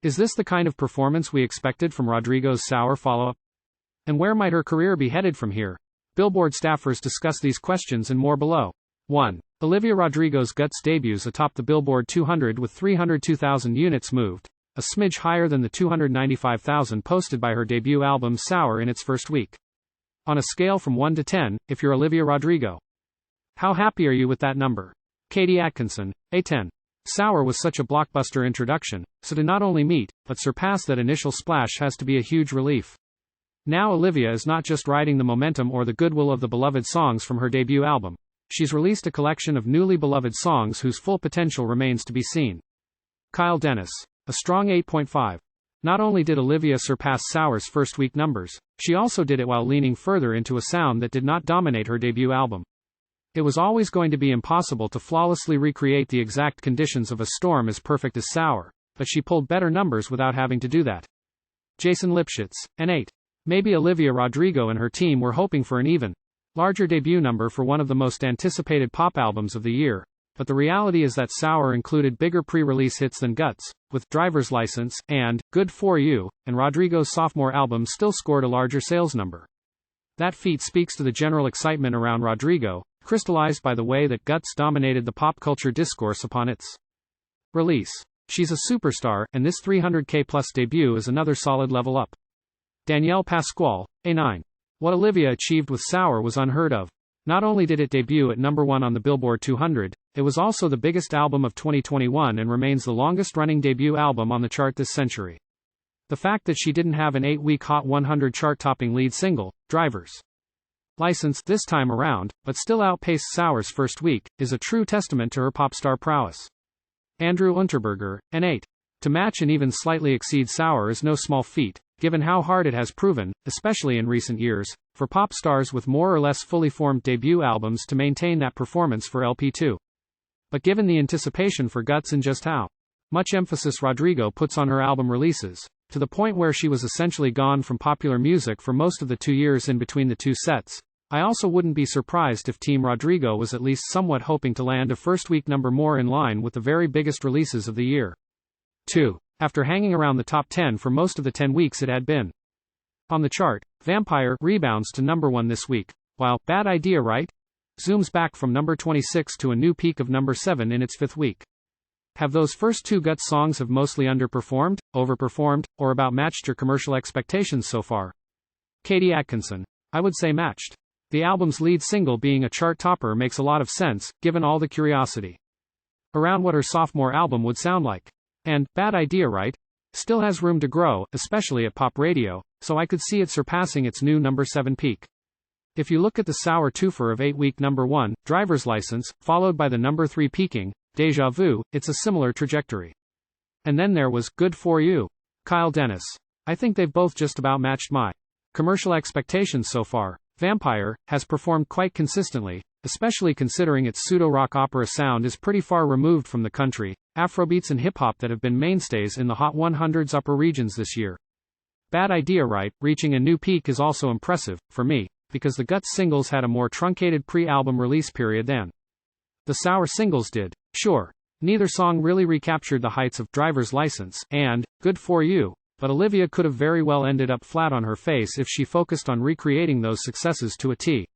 Is this the kind of performance we expected from Rodrigos' sour follow-up? And where might her career be headed from here? Billboard staffers discuss these questions and more below. 1. Olivia Rodrigo's Guts debuts atop the Billboard 200 with 302,000 units moved, a smidge higher than the 295,000 posted by her debut album Sour in its first week. On a scale from 1 to 10, if you're Olivia Rodrigo, how happy are you with that number? Katie Atkinson, a 10. Sour was such a blockbuster introduction, so to not only meet, but surpass that initial splash has to be a huge relief. Now Olivia is not just riding the momentum or the goodwill of the beloved songs from her debut album. She's released a collection of newly beloved songs whose full potential remains to be seen. Denis, a strong 8.5. Not only did Olivia surpass Sour's first week numbers, she also did it while leaning further into a sound that did not dominate her debut album. It was always going to be impossible to flawlessly recreate the exact conditions of a storm as perfect as Sour, but she pulled better numbers without having to do that. Jason Lipschitz, an 8. Maybe Olivia Rodrigo and her team were hoping for an even larger debut number for one of the most anticipated pop albums of the year, but the reality is that Sour included bigger pre-release hits than Guts, with Driver's License and Good For You, and Rodrigo's sophomore album still scored a larger sales number. That feat speaks to the general excitement around Rodrigo, crystallized by the way that Guts dominated the pop culture discourse upon its release. She's a superstar, and this 300K plus debut is another solid level up. Danielle Pasquale, a 9. What Olivia achieved with Sour was unheard of. Not only did it debut at number 1 on the Billboard 200, it was also the biggest album of 2021 and remains the longest-running debut album on the chart this century. The fact that she didn't have an 8-week Hot 100 chart-topping lead single, Driver's License, this time around, but still outpaced Sour's first week, is a true testament to her pop star prowess. Andrew Unterberger, an 8. To match and even slightly exceed Sour is no small feat, given how hard it has proven, especially in recent years, for pop stars with more or less fully formed debut albums to maintain that performance for LP2. But given the anticipation for Guts and just how much emphasis Rodrigo puts on her album releases, to the point where she was essentially gone from popular music for most of the 2 years in between the two sets, I also wouldn't be surprised if Team Rodrigo was at least somewhat hoping to land a first-week number more in line with the very biggest releases of the year. 2. After hanging around the top 10 for most of the 10 weeks it had been on the chart, Vampire rebounds to number 1 this week, while Bad Idea Right zooms back from number 26 to a new peak of number 7 in its 5th week. Have those first 2 Guts songs have mostly underperformed, overperformed, or about matched your commercial expectations so far? Katie Atkinson. I would say matched. The album's lead single being a chart topper makes a lot of sense, given all the curiosity around what her sophomore album would sound like. And Bad Idea Right still has room to grow, especially at pop radio, so I could see it surpassing its new number 7 peak. If you look at the Sour twofer of 8-week number 1, Driver's License, followed by the number 3 peaking, Deja Vu, it's a similar trajectory. And then there was Good For You. Denis. I think they've both just about matched my commercial expectations so far. Vampire has performed quite consistently, especially considering its pseudo-rock opera sound is pretty far removed from the country, Afrobeats and hip-hop that have been mainstays in the Hot 100's upper regions this year. Bad Idea Right reaching a new peak is also impressive, for me, because the Guts singles had a more truncated pre-album release period than the Sour singles did. Sure, neither song really recaptured the heights of Driver's License and Good For You, but Olivia could have very well ended up flat on her face if she focused on recreating those successes to a T.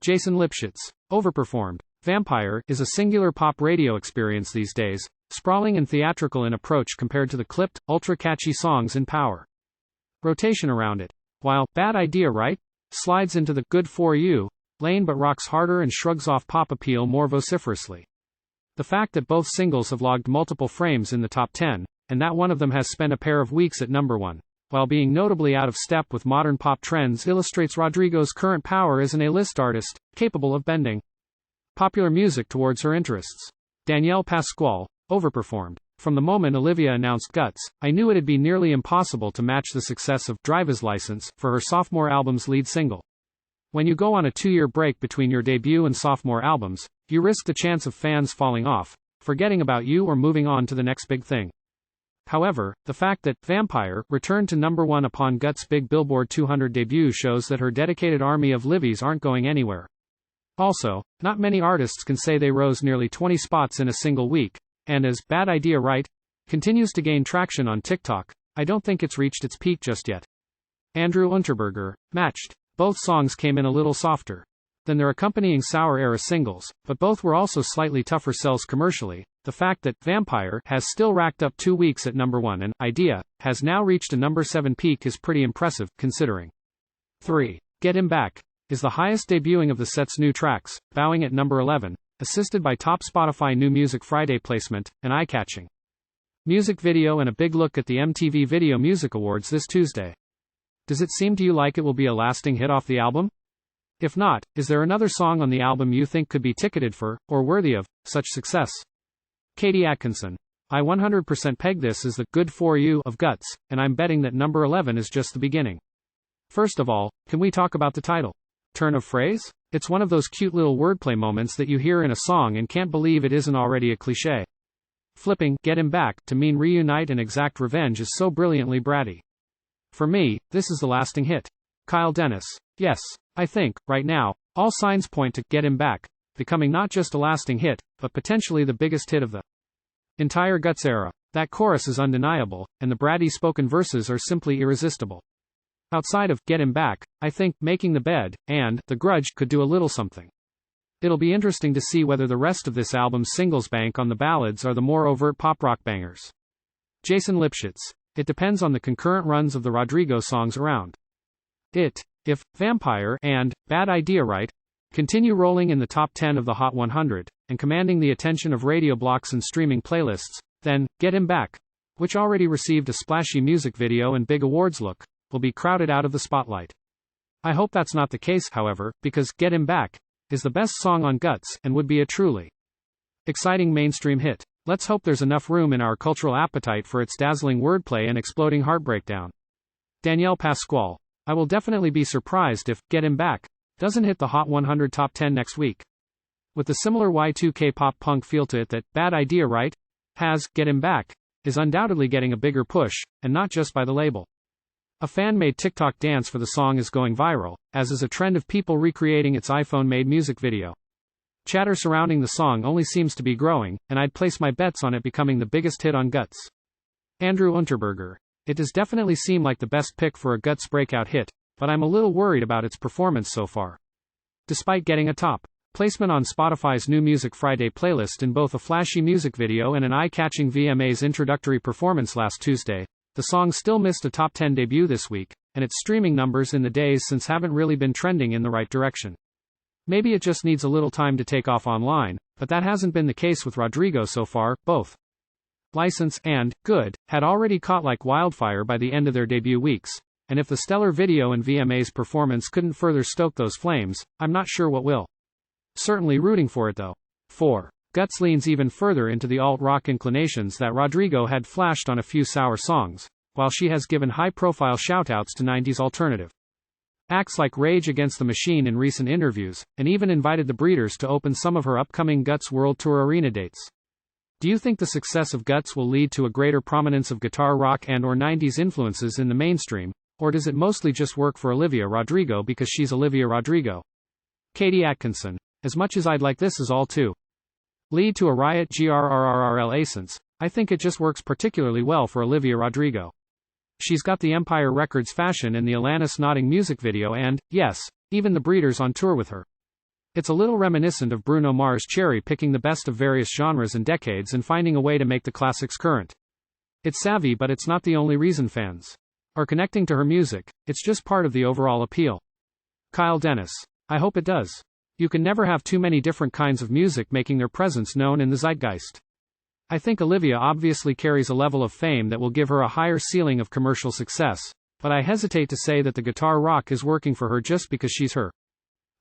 Jason Lipschitz. Overperformed. Vampire is a singular pop radio experience these days, sprawling and theatrical in approach compared to the clipped, ultra-catchy songs in Power rotation around it. While Bad Idea Right slides into the Good For You lane but rocks harder and shrugs off pop appeal more vociferously. The fact that both singles have logged multiple frames in the top 10, and that one of them has spent a pair of weeks at number 1, while being notably out of step with modern pop trends, illustrates Rodrigo's current power as an A-list artist, capable of bending popular music towards her interests. Danielle Pasquale. Overperformed. From the moment Olivia announced Guts, I knew it'd be nearly impossible to match the success of Driver's License for her sophomore album's lead single. When you go on a 2-year break between your debut and sophomore albums, you risk the chance of fans falling off, forgetting about you or moving on to the next big thing. However, the fact that Vampire returned to number 1 upon Guts' big Billboard 200 debut shows that her dedicated army of Livies aren't going anywhere. Also, not many artists can say they rose nearly 20 spots in a single week, and as Bad Idea Right Continues to gain traction on TikTok. I don't think it's reached its peak just yet. Andrew Unterberger, Matched. Both songs came in a little softer than their accompanying Sour era singles, but both were also slightly tougher sells commercially. The fact that Vampire has still racked up 2 weeks at number 1 and Idea has now reached a number 7 peak is pretty impressive, considering. 3. Get Him Back is the highest debuting of the set's new tracks, bowing at number 11, assisted by top Spotify New Music Friday placement, an eye-catching music video and a big look at the MTV Video Music Awards this Tuesday. Does it seem to you like it will be a lasting hit off the album? If not, is there another song on the album you think could be ticketed for, or worthy of, such success? Katie Atkinson. I 100% peg this as the good for you of Guts, and I'm betting that number 11 is just the beginning. First of all, can we talk about the title? Turn of phrase? It's one of those cute little wordplay moments that you hear in a song and can't believe it isn't already a cliché. Flipping Get Him Back to mean reunite and exact revenge is so brilliantly bratty. For me, this is the lasting hit. Kyle Denis. Yes, I think, right now, all signs point to Get Him Back becoming not just a lasting hit, but potentially the biggest hit of the entire Guts era. That chorus is undeniable, and the bratty spoken verses are simply irresistible. Outside of Get Him Back, I think Making the Bed and The Grudge could do a little something. It'll be interesting to see whether the rest of this album's singles bank on the ballads or the more overt pop rock bangers. Jason Lipschitz. It depends on the concurrent runs of the Rodrigos songs around it. If Vampire and Bad Idea Right continue rolling in the top 10 of the Hot 100 and commanding the attention of radio blocks and streaming playlists, then Get Him Back, which already received a splashy music video and big awards look, will be crowded out of the spotlight. I hope that's not the case, however, because Get Him Back is the best song on Guts and would be a truly exciting mainstream hit. Let's hope there's enough room in our cultural appetite for its dazzling wordplay and exploding heart breakdown. Danielle Pasquale. I will definitely be surprised if Get Him Back doesn't hit the Hot 100 top 10 next week. With the similar Y2K pop punk feel to it that Bad Idea Right has, Get Him Back is undoubtedly getting a bigger push, and not just by the label. A fan-made TikTok dance for the song is going viral, as is a trend of people recreating its iPhone-made music video. Chatter surrounding the song only seems to be growing, and I'd place my bets on it becoming the biggest hit on Guts. Andrew Unterberger. It does definitely seem like the best pick for a Guts breakout hit, but I'm a little worried about its performance so far. Despite getting a top placement on Spotify's New Music Friday playlist in both a flashy music video and an eye-catching VMA's introductory performance last Tuesday, the song still missed a top 10 debut this week, and its streaming numbers in the days since haven't really been trending in the right direction. Maybe it just needs a little time to take off online, but that hasn't been the case with Rodrigo so far. Both License and Good had already caught like wildfire by the end of their debut weeks, and if the stellar video and VMA's performance couldn't further stoke those flames, I'm not sure what will. Certainly rooting for it though. 4. Guts leans even further into the alt-rock inclinations that Rodrigo had flashed on a few Sour songs, while she has given high-profile shoutouts to 90s alternative acts like Rage Against the Machine in recent interviews, and even invited the Breeders to open some of her upcoming Guts World Tour arena dates. Do you think the success of Guts will lead to a greater prominence of guitar rock and/or 90s influences in the mainstream, or does it mostly just work for Olivia Rodrigo because she's Olivia Rodrigo? Katie Atkinson. As much as I'd like this is all to lead to a riot grrrrrl, I think it just works particularly well for Olivia Rodrigo. She's got the Empire Records fashion and the Alanis nodding music video and, yes, even the Breeders on tour with her. It's a little reminiscent of Bruno Mars cherry-picking the best of various genres and decades and finding a way to make the classics current. It's savvy, but it's not the only reason fans are connecting to her music, it's just part of the overall appeal. Kyle Denis. I hope it does. You can never have too many different kinds of music making their presence known in the zeitgeist. I think Olivia obviously carries a level of fame that will give her a higher ceiling of commercial success, but I hesitate to say that the guitar rock is working for her just because she's her.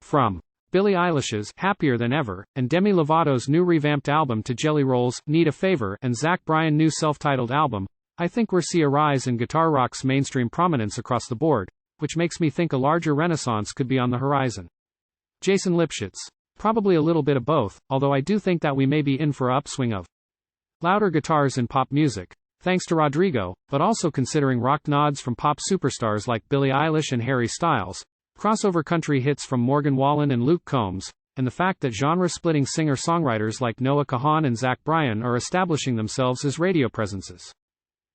From Billie Eilish's Happier Than Ever, and Demi Lovato's new revamped album to Jelly Roll's Need a Favor and Zach Bryan's new self-titled album, I think we'll see a rise in guitar rock's mainstream prominence across the board, which makes me think a larger renaissance could be on the horizon. Jason Lipschitz. Probably a little bit of both, although I do think that we may be in for an upswing of louder guitars in pop music, thanks to Rodrigo, but also considering rock nods from pop superstars like Billie Eilish and Harry Styles, crossover country hits from Morgan Wallen and Luke Combs, and the fact that genre-splitting singer-songwriters like Noah Kahan and Zach Bryan are establishing themselves as radio presences.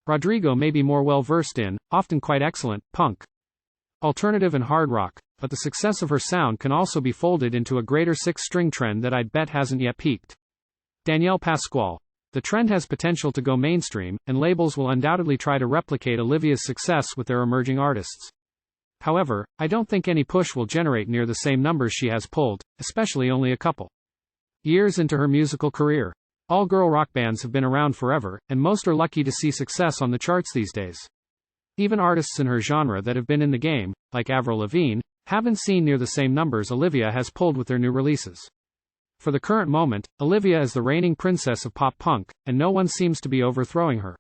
Rodrigo may be more well-versed in, often quite excellent, punk, alternative and hard rock, but the success of her sound can also be folded into a greater six-string trend that I'd bet hasn't yet peaked. Danielle Pasquale. The trend has potential to go mainstream, and labels will undoubtedly try to replicate Olivia's success with their emerging artists. However, I don't think any push will generate near the same numbers she has pulled, especially only a couple years into her musical career. All-girl rock bands have been around forever, and most are lucky to see success on the charts these days. Even artists in her genre that have been in the game, like Avril Lavigne, haven't seen near the same numbers Olivia has pulled with their new releases. For the current moment, Olivia is the reigning princess of pop punk, and no one seems to be overthrowing her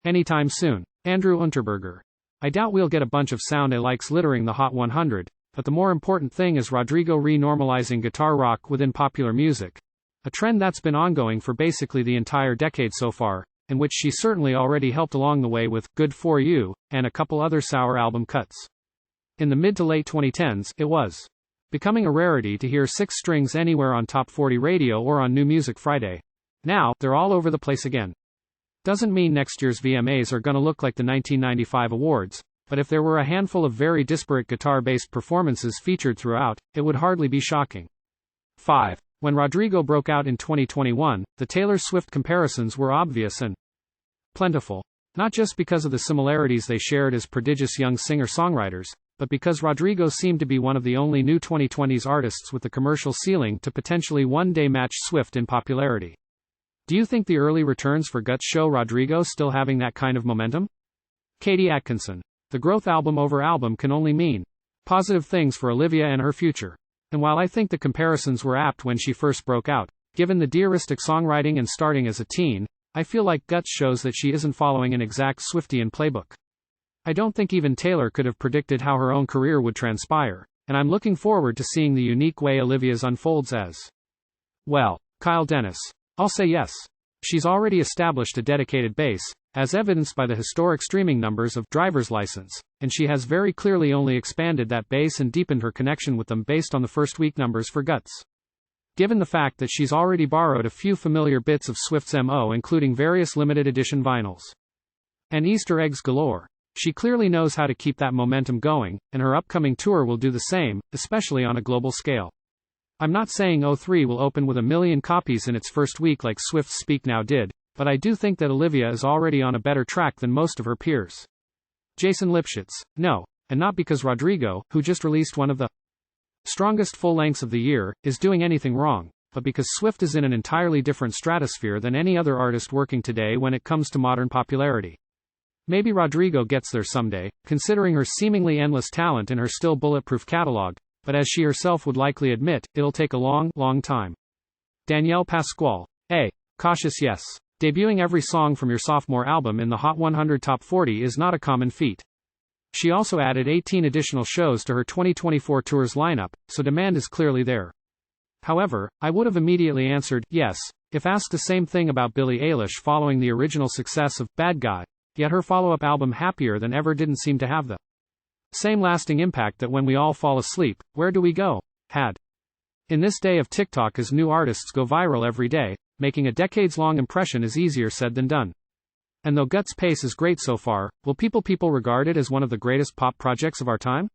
anytime soon. Andrew Unterberger. I doubt we'll get a bunch of sound I likes littering the Hot 100, but the more important thing is Rodrigo re-normalizing guitar rock within popular music. A trend that's been ongoing for basically the entire decade so far, and which she certainly already helped along the way with Good For You, and a couple other sour album cuts. In the mid to late 2010s, it was becoming a rarity to hear six strings anywhere on Top 40 Radio or on New Music Friday. Now, they're all over the place again. Doesn't mean next year's VMAs are gonna look like the 1995 awards, but if there were a handful of very disparate guitar-based performances featured throughout, it would hardly be shocking. 5. When Rodrigo broke out in 2021, the Taylor Swift comparisons were obvious and plentiful. Not just because of the similarities they shared as prodigious young singer-songwriters, but because Rodrigo seemed to be one of the only new 2020s artists with the commercial ceiling to potentially one day match Swift in popularity. Do you think the early returns for Guts show Rodrigo still having that kind of momentum? Katie Atkinson. The growth album over album can only mean positive things for Olivia and her future. And while I think the comparisons were apt when she first broke out, given the deistic songwriting and starting as a teen, I feel like Guts shows that she isn't following an exact Swiftian playbook. I don't think even Taylor could have predicted how her own career would transpire, and I'm looking forward to seeing the unique way Olivia's unfolds as well. Kyle Denis. I'll say yes. She's already established a dedicated base, as evidenced by the historic streaming numbers of Driver's License, and she has very clearly only expanded that base and deepened her connection with them based on the first week numbers for Guts. Given the fact that she's already borrowed a few familiar bits of Swift's MO, including various limited edition vinyls and Easter eggs galore, she clearly knows how to keep that momentum going, and her upcoming tour will do the same, especially on a global scale. I'm not saying O3 will open with 1 million copies in its first week like Swift's Speak Now did, but I do think that Olivia is already on a better track than most of her peers. Jason Lipschitz. No, and not because Rodrigo, who just released one of the strongest full lengths of the year, is doing anything wrong, but because Swift is in an entirely different stratosphere than any other artist working today when it comes to modern popularity. Maybe Rodrigo gets there someday, considering her seemingly endless talent and her still bulletproof catalog, but as she herself would likely admit, it'll take a long, long time. Danielle Pasquale. A cautious yes. Debuting every song from your sophomore album in the Hot 100 Top 40 is not a common feat. She also added 18 additional shows to her 2024 tour's lineup, so demand is clearly there. However, I would have immediately answered yes, if asked the same thing about Billie Eilish following the original success of Bad Guy, yet her follow-up album Happier Than Ever didn't seem to have the same lasting impact that When We All Fall Asleep, Where Do We Go? Had. In this day of TikTok, as new artists go viral every day, making a decades-long impression is easier said than done. And though Guts' pace is great so far, will people regard it as one of the greatest pop projects of our time?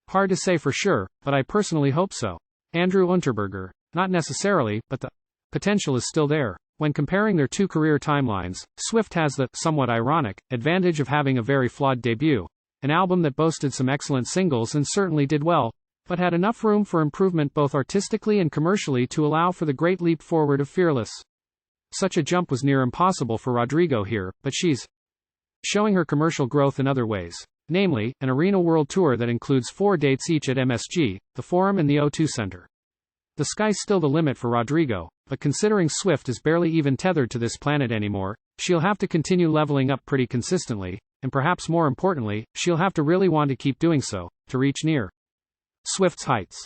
Hard to say for sure, but I personally hope so. Andrew Unterberger. Not necessarily, but the potential is still there. When comparing their two career timelines, Swift has the, somewhat ironic, advantage of having a very flawed debut. An album that boasted some excellent singles and certainly did well, but had enough room for improvement both artistically and commercially to allow for the great leap forward of Fearless. Such a jump was near impossible for Rodrigo here, but she's showing her commercial growth in other ways. Namely, an arena world tour that includes 4 dates each at MSG, the Forum and the O2 Center. The sky's still the limit for Rodrigo, but considering Swift is barely even tethered to this planet anymore, she'll have to continue leveling up pretty consistently, and perhaps more importantly, she'll have to really want to keep doing so, to reach near Swift's heights.